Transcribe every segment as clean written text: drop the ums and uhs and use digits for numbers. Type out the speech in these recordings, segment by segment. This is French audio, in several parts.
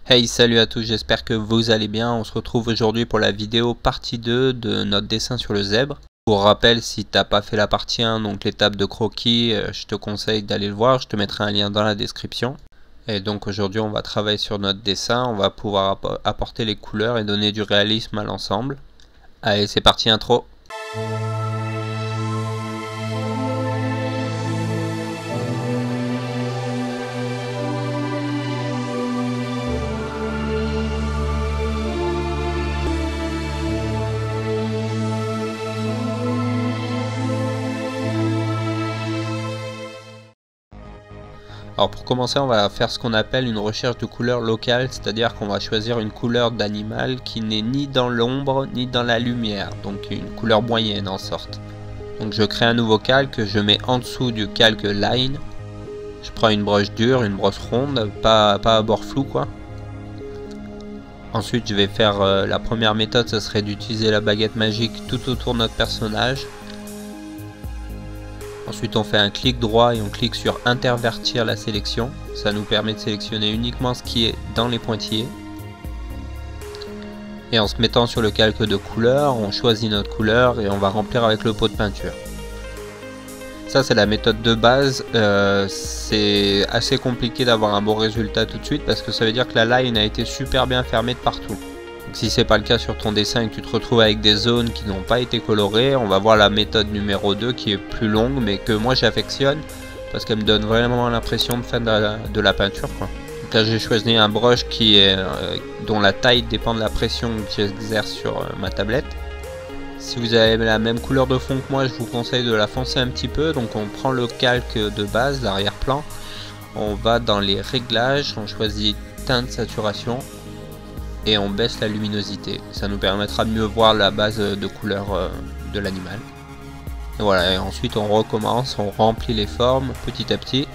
Hey, salut à tous, j'espère que vous allez bien. On se retrouve aujourd'hui pour la vidéo partie 2 de notre dessin sur le zèbre. Pour rappel, si t'as pas fait la partie 1, donc l'étape de croquis, je te conseille d'aller le voir, je te mettrai un lien dans la description. Et donc aujourd'hui on va travailler sur notre dessin, on va pouvoir apporter les couleurs et donner du réalisme à l'ensemble. Allez, c'est parti, intro. Alors pour commencer, on va faire ce qu'on appelle une recherche de couleur locale, c'est-à-dire qu'on va choisir une couleur d'animal qui n'est ni dans l'ombre ni dans la lumière, donc une couleur moyenne en sorte. Donc je crée un nouveau calque, je mets en dessous du calque line, je prends une broche dure, une brosse ronde, pas à bord flou quoi. Ensuite je vais faire la première méthode, ce serait d'utiliser la baguette magique tout autour de notre personnage. Ensuite on fait un clic droit et on clique sur intervertir la sélection. Ça nous permet de sélectionner uniquement ce qui est dans les pointillés. Et en se mettant sur le calque de couleur, on choisit notre couleur et on va remplir avec le pot de peinture. Ça c'est la méthode de base. C'est assez compliqué d'avoir un bon résultat tout de suite parce que ça veut dire que la line a été super bien fermée de partout. Si c'est pas le cas sur ton dessin et que tu te retrouves avec des zones qui n'ont pas été colorées, on va voir la méthode numéro 2 qui est plus longue mais que moi j'affectionne parce qu'elle me donne vraiment l'impression de faire de la peinture quoi. Donc là j'ai choisi un brush dont la taille dépend de la pression que j'exerce sur ma tablette. Si vous avez la même couleur de fond que moi, je vous conseille de la foncer un petit peu. Donc on prend le calque de base, l'arrière-plan, on va dans les réglages, on choisit teinte saturation et on baisse la luminosité. Ça nous permettra de mieux voir la base de couleur de l'animal. Et voilà, et ensuite on recommence, on remplit les formes petit à petit.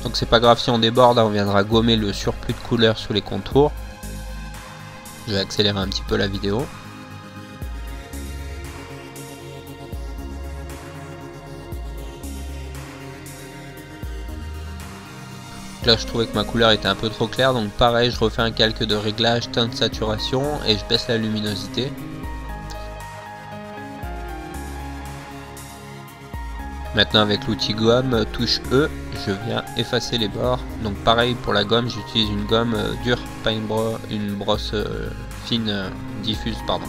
Donc c'est pas grave si on déborde, on viendra gommer le surplus de couleur sur les contours. Je vais accélérer un petit peu la vidéo. Là je trouvais que ma couleur était un peu trop claire, donc pareil je refais un calque de réglage teinte saturation et je baisse la luminosité. Maintenant avec l'outil gomme touche E, je viens effacer les bords. Donc pareil pour la gomme, j'utilise une gomme dure, pas une brosse fine diffuse pardon.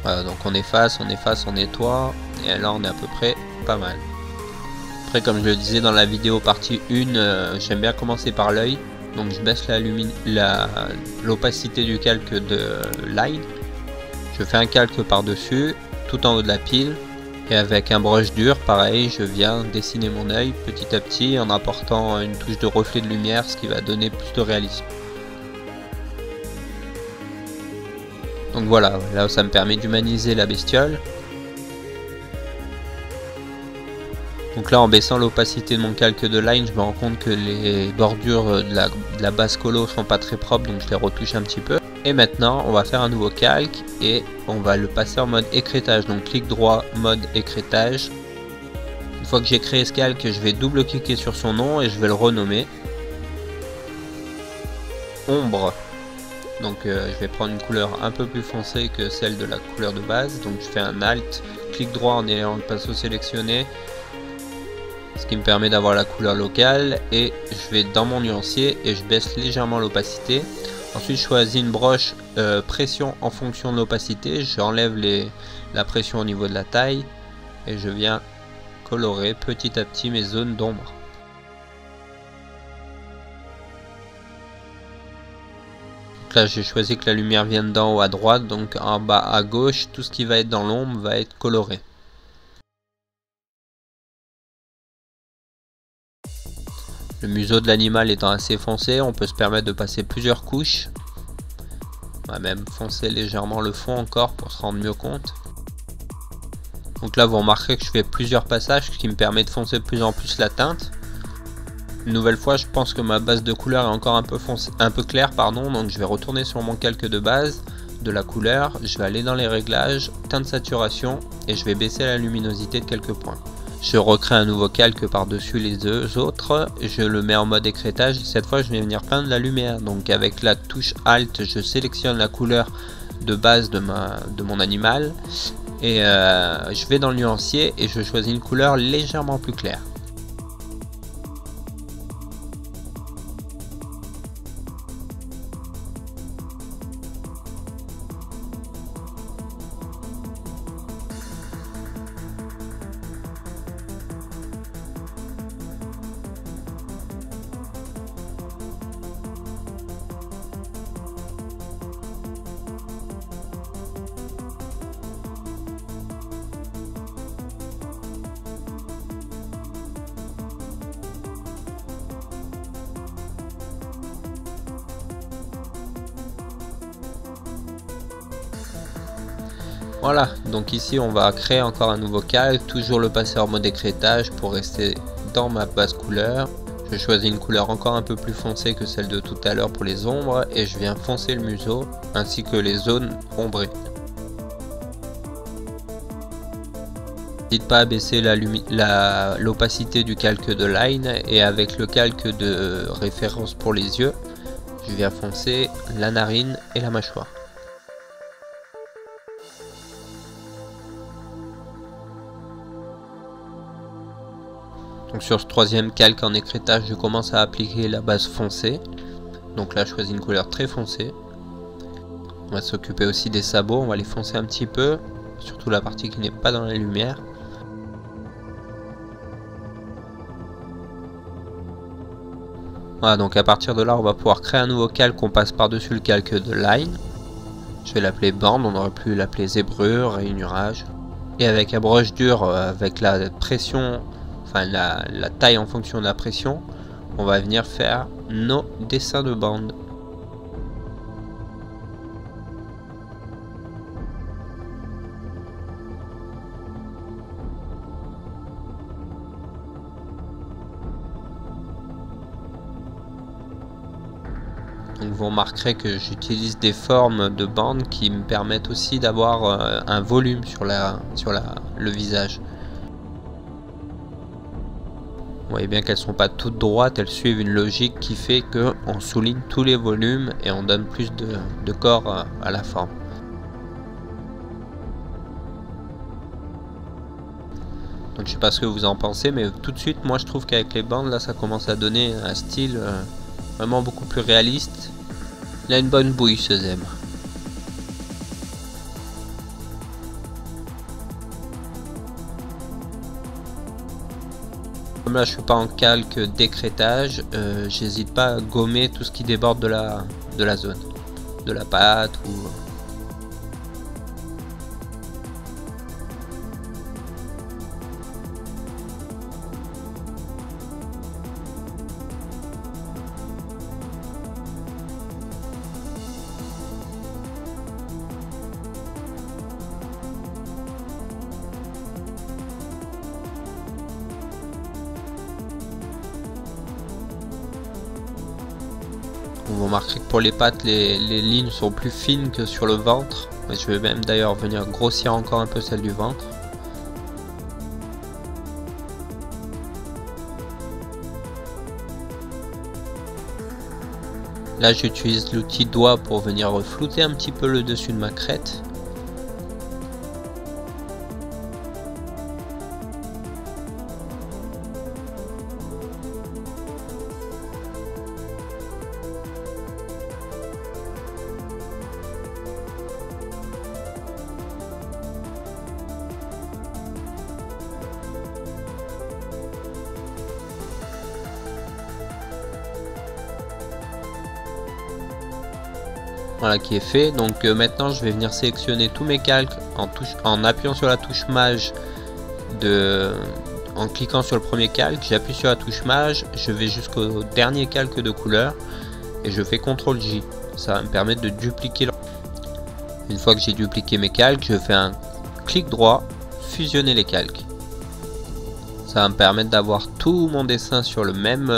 Voilà, donc on efface, on nettoie, et là on est à peu près pas mal. Après comme je le disais dans la vidéo partie 1, j'aime bien commencer par l'œil, donc je baisse l'opacité du calque de line, je fais un calque par dessus, tout en haut de la pile, et avec un brush dur, pareil, je viens dessiner mon œil petit à petit en apportant une touche de reflet de lumière, ce qui va donner plus de réalisme. Donc voilà, là ça me permet d'humaniser la bestiole. Donc là en baissant l'opacité de mon calque de line, je me rends compte que les bordures de la base colo sont pas très propres, donc je les retouche un petit peu. Et maintenant on va faire un nouveau calque et on va le passer en mode écrêtage. Donc clic droit, mode écrêtage. Une fois que j'ai créé ce calque, je vais double cliquer sur son nom et je vais le renommer ombre. Donc je vais prendre une couleur un peu plus foncée que celle de la couleur de base. Donc je fais un Alt, clic droit en ayant le pinceau sélectionné, ce qui me permet d'avoir la couleur locale. Et je vais dans mon nuancier et je baisse légèrement l'opacité. Ensuite je choisis une broche pression en fonction de l'opacité. J'enlève la pression au niveau de la taille et je viens colorer petit à petit mes zones d'ombre. Là j'ai choisi que la lumière vienne d'en haut à droite, donc en bas à gauche, tout ce qui va être dans l'ombre va être coloré. Le museau de l'animal étant assez foncé, on peut se permettre de passer plusieurs couches. On va même foncer légèrement le fond encore pour se rendre mieux compte. Donc là vous remarquerez que je fais plusieurs passages, ce qui me permet de foncer de plus en plus la teinte. Une nouvelle fois, je pense que ma base de couleur est encore un peu claire, pardon, donc je vais retourner sur mon calque de base de la couleur, je vais aller dans les réglages, teinte saturation et je vais baisser la luminosité de quelques points. Je recrée un nouveau calque par-dessus les deux autres, je le mets en mode écrêtage. Cette fois je vais venir peindre la lumière, donc avec la touche Alt je sélectionne la couleur de base de mon animal et je vais dans le nuancier et je choisis une couleur légèrement plus claire. Voilà, donc ici on va créer encore un nouveau calque, toujours le passer en mode écrêtage pour rester dans ma base couleur. Je choisis une couleur encore un peu plus foncée que celle de tout à l'heure pour les ombres et je viens foncer le museau ainsi que les zones ombrées. N'hésite pas à baisser l'opacité du calque de line et avec le calque de référence pour les yeux, je viens foncer la narine et la mâchoire. Donc sur ce troisième calque en écrêtage, je commence à appliquer la base foncée. Donc là, je choisis une couleur très foncée. On va s'occuper aussi des sabots, on va les foncer un petit peu, surtout la partie qui n'est pas dans la lumière. Voilà, donc à partir de là, on va pouvoir créer un nouveau calque, on passe par-dessus le calque de line. Je vais l'appeler bande, on aurait pu l'appeler zébrure, rainurage. Et avec un broche dure, avec la pression, enfin la taille en fonction de la pression, on va venir faire nos dessins de bande. Donc vous remarquerez que j'utilise des formes de bandes qui me permettent aussi d'avoir un volume sur le visage. Vous voyez bien qu'elles sont pas toutes droites, elles suivent une logique qui fait que on souligne tous les volumes et on donne plus de corps à la forme. Donc je sais pas ce que vous en pensez, mais tout de suite moi je trouve qu'avec les bandes là ça commence à donner un style vraiment beaucoup plus réaliste. Il a une bonne bouille ce zèbre. Comme là je suis pas en calque d'écrêtage, j'hésite pas à gommer tout ce qui déborde de la zone, de la pâte ou... Vous remarquerez que pour les pattes, les lignes sont plus fines que sur le ventre. Je vais même d'ailleurs venir grossir encore un peu celle du ventre. Là j'utilise l'outil doigt pour venir flouter un petit peu le dessus de ma crête. Voilà qui est fait. Donc maintenant je vais venir sélectionner tous mes calques en appuyant sur la touche mage en cliquant sur le premier calque, j'appuie sur la touche mage, je vais jusqu'au dernier calque de couleur et je fais CTRL J. Ça va me permettre de dupliquer. Une fois que j'ai dupliqué mes calques, je fais un clic droit, fusionner les calques. Ça va me permettre d'avoir tout mon dessin sur le même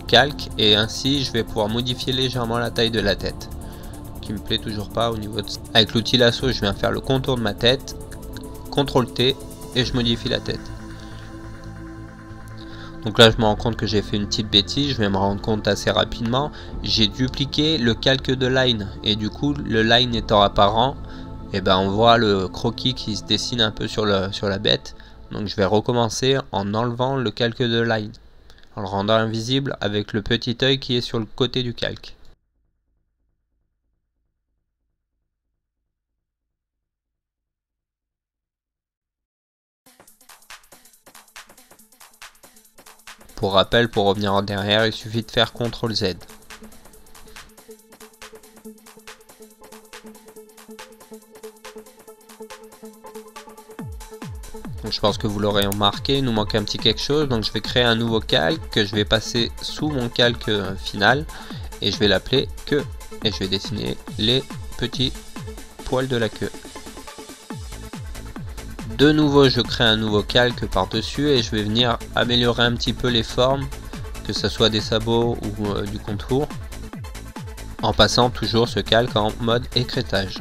calque et ainsi je vais pouvoir modifier légèrement la taille de la tête. Qui me plaît toujours pas au niveau de... Avec l'outil lasso je viens faire le contour de ma tête, CTRL T et je modifie la tête. Donc là je me rends compte que j'ai fait une petite bêtise, je vais me rendre compte assez rapidement. J'ai dupliqué le calque de line et du coup le line étant apparent, et ben on voit le croquis qui se dessine un peu sur la bête. Donc je vais recommencer en enlevant le calque de line, en le rendant invisible avec le petit œil qui est sur le côté du calque. Pour rappel, pour revenir en derrière, il suffit de faire CTRL Z. Donc je pense que vous l'aurez remarqué, il nous manque un petit quelque chose, donc je vais créer un nouveau calque que je vais passer sous mon calque final et je vais l'appeler queue et je vais dessiner les petits poils de la queue. De nouveau je crée un nouveau calque par dessus et je vais venir améliorer un petit peu les formes, que ce soit des sabots ou du contour, en passant toujours ce calque en mode écrêtage.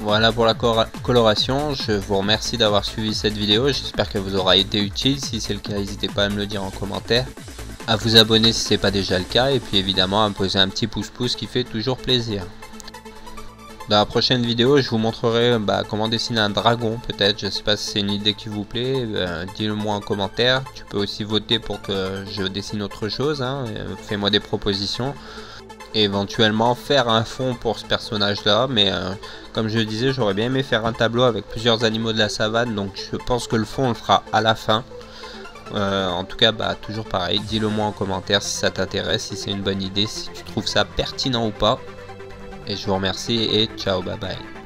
Voilà pour la coloration, je vous remercie d'avoir suivi cette vidéo, j'espère qu'elle vous aura été utile, si c'est le cas n'hésitez pas à me le dire en commentaire, à vous abonner si ce n'est pas déjà le cas et puis évidemment à me poser un petit pouce pouce qui fait toujours plaisir. Dans la prochaine vidéo je vous montrerai comment dessiner un dragon peut-être, je sais pas si c'est une idée qui vous plaît, dis-le moi en commentaire, tu peux aussi voter pour que je dessine autre chose, hein, fais-moi des propositions. Et éventuellement faire un fond pour ce personnage là, mais comme je le disais j'aurais bien aimé faire un tableau avec plusieurs animaux de la savane, donc je pense que le fond on le fera à la fin. En tout cas toujours pareil, dis-le moi en commentaire si ça t'intéresse, si c'est une bonne idée, si tu trouves ça pertinent ou pas. Et je vous remercie et ciao, bye bye.